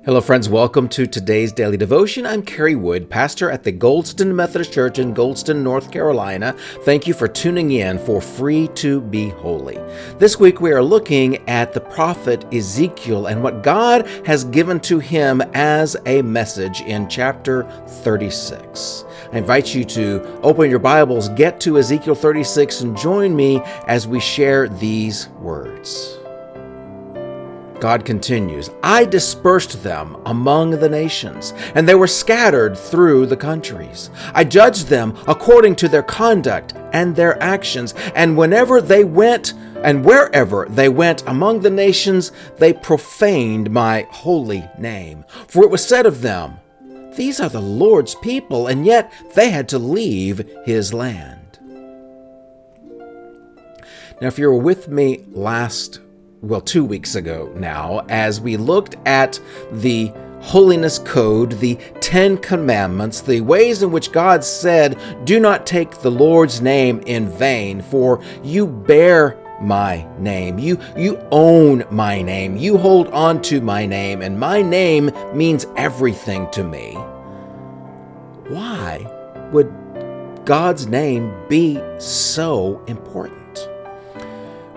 Hello friends, welcome to today's daily devotion. I'm Kerry Wood, pastor at the Goldston Methodist Church in Goldston, North Carolina. Thank you for tuning in for Free to Be Holy. This week we are looking at the prophet Ezekiel and what God has given to him as a message in chapter 36. I invite you to open your Bibles, get to Ezekiel 36, and join me as we share these words. God continues, I dispersed them among the nations, and they were scattered through the countries. I judged them according to their conduct and their actions, and whenever they went and wherever they went among the nations, they profaned my holy name. For it was said of them, these are the Lord's people, and yet they had to leave his land. Now, if you were with me 2 weeks ago now, as we looked at the holiness code, the 10 commandments, the ways in which God said, do not take the Lord's name in vain, for you bear my name. You own my name. You hold on to my name, and my name means everything to me. Why would God's name be so important?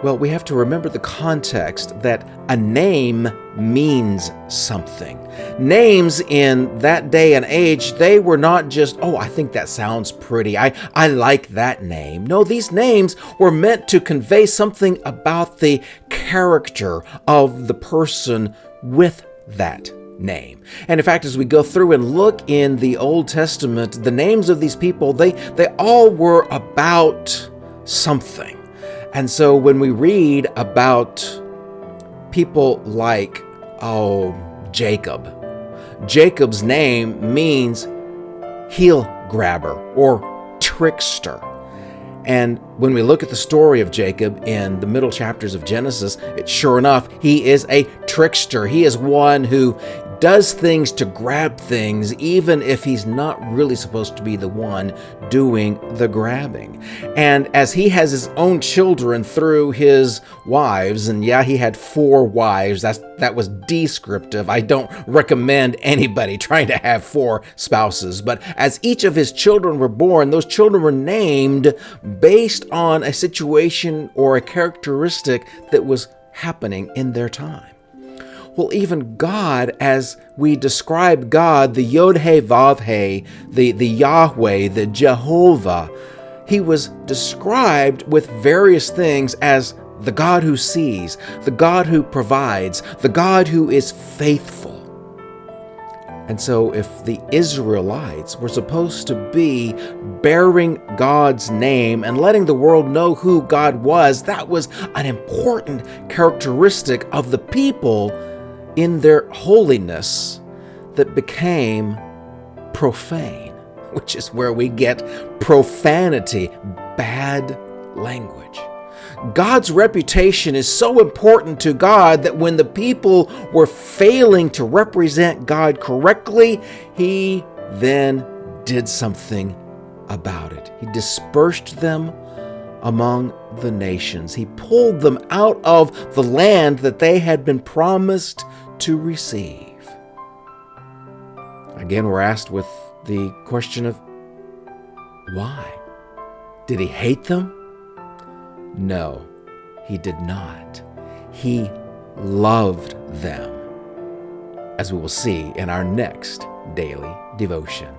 Well, we have to remember the context that a name means something. Names in that day and age, they were not just, oh, I think that sounds pretty. I like that name. No, these names were meant to convey something about the character of the person with that name. And in fact, as we go through and look in the Old Testament, the names of these people, they all were about something. And so when we read about people like, Jacob's name means heel grabber or trickster. And when we look at the story of Jacob in the middle chapters of Genesis, sure enough, he is a trickster. He is one who does things to grab things, even if he's not really supposed to be the one doing the grabbing. And as he has his own children through his wives, and yeah, he had 4 wives, that was descriptive. I don't recommend anybody trying to have 4 spouses. But as each of his children were born, those children were named based on a situation or a characteristic that was happening in their time. Well, even God, as we describe God, the Yod-Heh-Vav-Heh, the Yahweh, the Jehovah, he was described with various things as the God who sees, the God who provides, the God who is faithful. And so if the Israelites were supposed to be bearing God's name and letting the world know who God was, that was an important characteristic of the people in their holiness that became profane, which is where we get profanity, bad language. God's reputation is so important to God that when the people were failing to represent God correctly, he then did something about it. He dispersed them among the nations. He pulled them out of the land that they had been promised to receive. Again, we're asked with the question of why? Did he hate them? No, he did not. He loved them, as we will see in our next daily devotion.